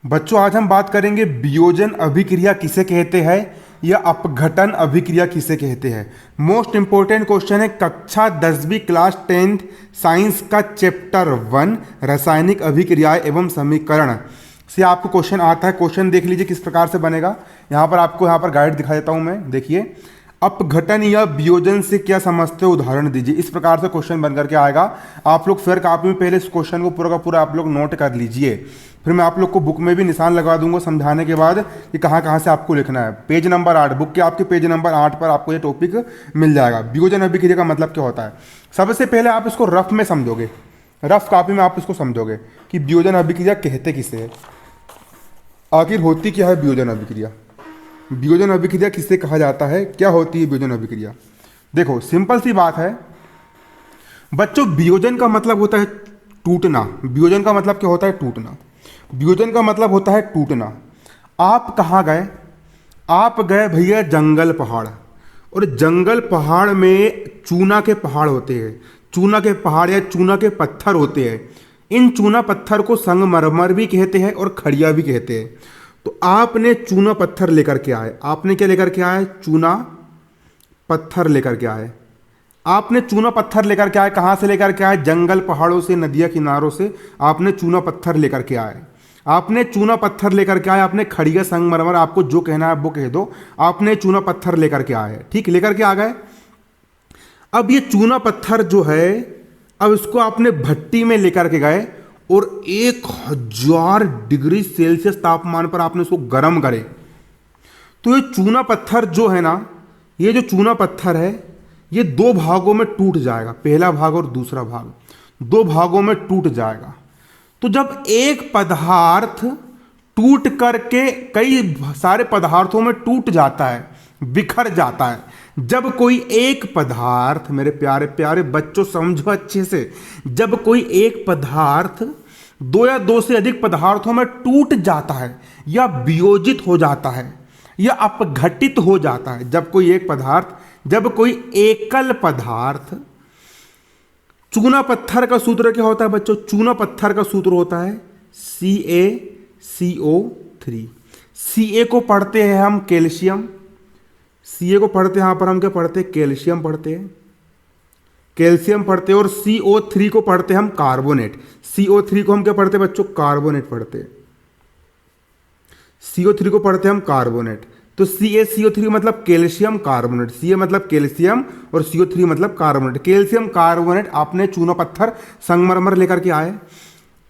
बच्चों आज हम बात करेंगे वियोजन अभिक्रिया किसे कहते हैं या अपघटन अभिक्रिया किसे कहते हैं। मोस्ट इंपोर्टेंट क्वेश्चन है कक्षा 10वीं क्लास 10th साइंस का चैप्टर 1 रासायनिक अभिक्रियाएं एवं समीकरण से आपको क्वेश्चन आता है। क्वेश्चन देख लीजिए किस प्रकार से बनेगा। यहाँ पर गाइड दिखा देता हूँ मैं। देखिए, अपघटन या वियोजन से क्या समझते हो, उदाहरण दीजिए। इस प्रकार से क्वेश्चन बन करके आएगा। आप लोग फिर कापी में पहले इस क्वेश्चन को पूरा का पूरा आप लोग नोट कर लीजिए, फिर मैं आप लोग को बुक में भी निशान लगा दूंगा समझाने के बाद कि कहाँ कहाँ से आपको लिखना है। पेज नंबर 8, बुक के आपके पेज नंबर 8 पर आपको ये टॉपिक मिल जाएगा। वियोजन अभिक्रिया का मतलब क्या होता है। सबसे पहले आप इसको रफ में समझोगे, रफ कॉपी में आप इसको समझोगे कि वियोजन अभिक्रिया कहते किसे है, आखिर होती क्या है वियोजन अभिक्रिया। वियोजन अभिक्रिया किसे कहा जाता है, क्या होती है वियोजन अभिक्रिया। देखो सिंपल सी बात है बच्चों, वियोजन का मतलब होता है टूटना। वियोजन का मतलब क्या होता है, टूटना। वियोजन का मतलब होता है टूटना। आप कहाँ गए, आप गए भैया जंगल पहाड़, और जंगल पहाड़ में चूना के पहाड़ होते हैं, चूना के पहाड़ या चूना के पत्थर होते हैं। इन चूना पत्थर को संगमरमर भी कहते हैं और खड़िया भी कहते हैं। तो आपने चूना पत्थर लेकर के आए, आपने क्या लेकर के आए, चूना पत्थर लेकर के आए। आपने चूना पत्थर लेकर के आए, कहाँ से लेकर के आए, जंगल पहाड़ों से, नदिया किनारों से आपने चूना पत्थर लेकर के आए। आपने चूना पत्थर लेकर के आए, आपने खड़िया संगमरमर, आपको जो कहना है वो कह दो, आपने चूना पत्थर लेकर के आए, ठीक, लेकर के आ गए। अब ये चूना पत्थर जो है, अब इसको आपने भट्टी में लेकर के गए और 1000 डिग्री सेल्सियस तापमान पर आपने इसको गर्म करे। तो ये चूना पत्थर जो है ना, ये जो चूना पत्थर है ये दो भागों में टूट जाएगा, पहला भाग और दूसरा भाग, दो भागों में टूट जाएगा। तो जब एक पदार्थ टूट करके कई सारे पदार्थों में टूट जाता है, बिखर जाता है, जब कोई एक पदार्थ, मेरे प्यारे प्यारे बच्चों समझो अच्छे से, जब कोई एक पदार्थ दो या दो से अधिक पदार्थों में टूट जाता है या वियोजित हो जाता है या अपघटित हो जाता है, जब कोई एक पदार्थ, जब कोई एकल पदार्थ, चूना पत्थर का सूत्र क्या होता है बच्चों, चूना पत्थर का सूत्र होता है CaCO3। Ca को पढ़ते हैं हम कैल्शियम, Ca को पढ़ते हैं, यहाँ पर हम क्या पढ़ते हैं, कैल्शियम पढ़ते हैं, कैल्शियम पढ़ते हैं। और CO3 को पढ़ते हैं हम कार्बोनेट। CO3 को हम क्या पढ़ते हैं बच्चों, कार्बोनेट पढ़ते हैं। CO3 को पढ़ते हैं हम कार्बोनेट। तो CaCO3 मतलब कैल्शियम कार्बोनेट, Ca मतलब कैल्शियम और CO3 मतलब कार्बोनेट। कैल्शियम कार्बोनेट आपने चूना पत्थर संगमरमर लेकर के आए।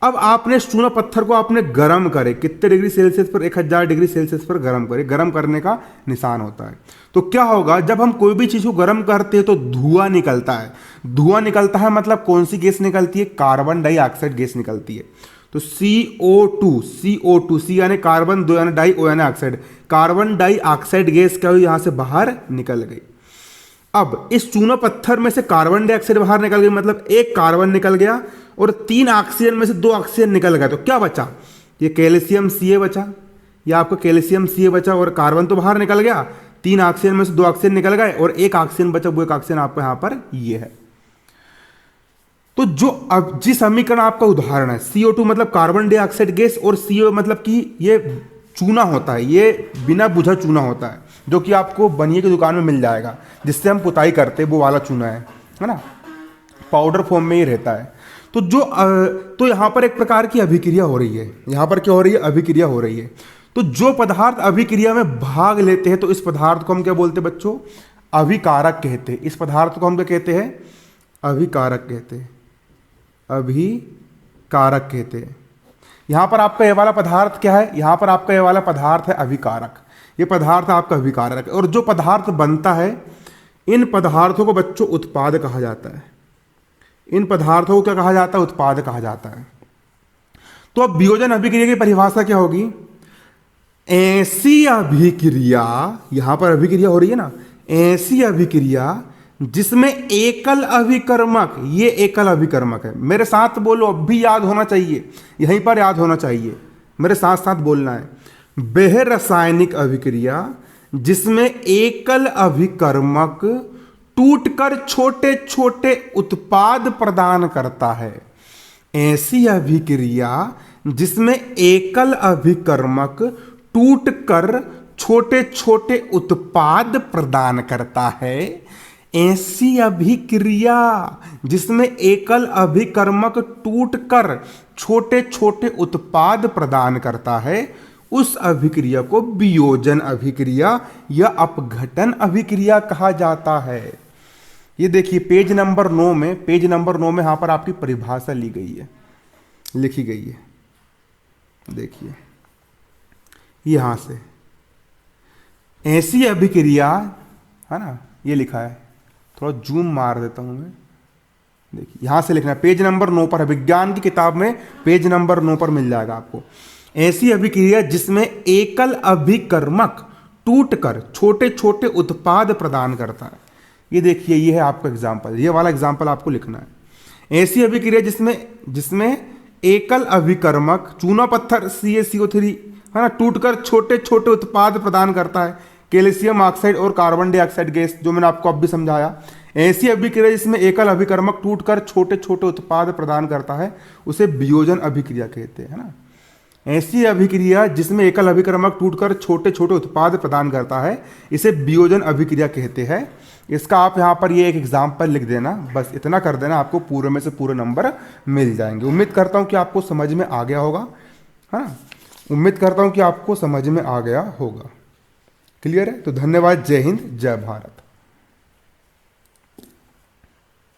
अब आपने चूना पत्थर को आपने गर्म करे, कितने डिग्री सेल्सियस पर, 1000 डिग्री सेल्सियस पर गर्म करे। गर्म करने का निशान होता है। तो क्या होगा, जब हम कोई भी चीज को गर्म करते हैं तो धुआं निकलता है। धुआं निकलता है मतलब कौन सी गैस निकलती है, कार्बन डाइऑक्साइड गैस निकलती है। तो CO2 C यानी कार्बन, 2 यानी डाई, O यानी ऑक्साइड, कार्बन डाइऑक्साइड गैस क्या हुई, यहां से बाहर निकल गई। अब इस चूना पत्थर में से कार्बन डाइऑक्साइड बाहर निकल गई, मतलब एक कार्बन निकल गया और 3 ऑक्सीजन में से 2 ऑक्सीजन निकल गया। तो क्या बचा, ये कैल्शियम Ca बचा, या आपका कैल्शियम Ca बचा और कार्बन तो बाहर निकल गया, 3 ऑक्सीजन में से 2 ऑक्सीजन निकल गए और एक ऑक्सीजन बचा, वो एक ऑक्सीजन आपको यहाँ पर ये है। तो जो अब जिस समीकरण आपका उदाहरण है, CO2 मतलब कार्बन डाइऑक्साइड गैस और CO मतलब कि ये चूना होता है, ये बिना बुझा चूना होता है, जो कि आपको बनिए की दुकान में मिल जाएगा, जिससे हम पुताई करते हैं, वो वाला चूना है ना, पाउडर फॉर्म में ही रहता है। तो यहाँ पर एक प्रकार की अभिक्रिया हो रही है, यहाँ पर क्या हो रही है, अभिक्रिया हो रही है। तो जो पदार्थ अभिक्रिया में भाग लेते हैं, तो इस पदार्थ को हम क्या बोलते हैं बच्चों, अभिकारक कहते हैं। इस पदार्थ को हम क्या कहते हैं, अभिकारक कहते हैं, अभिकारक कहते हैं। यहाँ पर आपका ये वाला पदार्थ क्या है, यहाँ पर आपका ये वाला पदार्थ है अभिकारक, ये पदार्थ आपका अभिकारक है। और जो पदार्थ बनता है, इन पदार्थों को बच्चों उत्पाद कहा जाता है। इन पदार्थों को क्या कहा जाता है, उत्पाद कहा जाता है। तो अब वियोजन अभिक्रिया की परिभाषा क्या होगी, ऐसी अभिक्रिया, यहां पर अभिक्रिया हो रही है ना, ऐसी अभिक्रिया जिसमें एकल अभिकर्मक, ये एकल अभिकर्मक है, मेरे साथ बोलो, अब भी याद होना चाहिए, यहीं पर याद होना चाहिए, मेरे साथ साथ बोलना है। वह रासायनिक अभिक्रिया जिसमें एकल अभिकर्मक टूटकर छोटे छोटे उत्पाद प्रदान करता है, ऐसी अभिक्रिया जिसमें एकल अभिकर्मक टूटकर छोटे छोटे उत्पाद प्रदान करता है, ऐसी अभिक्रिया जिसमें एकल अभिकर्मक टूटकर छोटे छोटे उत्पाद प्रदान करता है, उस अभिक्रिया को वियोजन अभिक्रिया या अपघटन अभिक्रिया कहा जाता है। ये देखिए पेज नंबर 9 में यहां पर आपकी परिभाषा ली गई है, लिखी गई है। देखिए यहां से ऐसी अभिक्रिया है ना, ये लिखा है, थोड़ा जूम मार देता हूं मैं। देखिए यहां से लिखना है, पेज नंबर 9 पर है, विज्ञान की किताब में पेज नंबर 9 पर मिल जाएगा आपको। ऐसी अभिक्रिया जिसमें एकल अभिकर्मक टूटकर छोटे छोटे उत्पाद प्रदान करता है। ये देखिए ये है आपका एग्जाम्पल, ये वाला एग्जाम्पल आपको लिखना है। ऐसी अभिक्रिया जिसमें एकल अभिकर्मक चूना पत्थर CaCO3 है ना टूटकर छोटे छोटे उत्पाद प्रदान करता है, कैल्शियम ऑक्साइड और कार्बन डाइऑक्साइड गैस, जो मैंने आपको अब भी समझाया। ऐसी अभिक्रिया जिसमें एकल अभिकर्मक टूटकर छोटे छोटे उत्पाद प्रदान करता है, उसे वियोजन अभिक्रिया कहते हैं, है ना। ऐसी अभिक्रिया जिसमें एकल अभिकर्मक टूटकर छोटे छोटे उत्पाद प्रदान करता है, इसे वियोजन अभिक्रिया कहते हैं। इसका आप यहाँ पर ये एक एग्जाम्पल लिख देना, बस इतना कर देना, आपको पूरे में से पूरे नंबर मिल जाएंगे। उम्मीद करता हूँ कि आपको समझ में आ गया होगा, है ना। उम्मीद करता हूँ कि आपको समझ में आ गया होगा। क्लियर है? तो धन्यवाद। जय हिंद, जय भारत।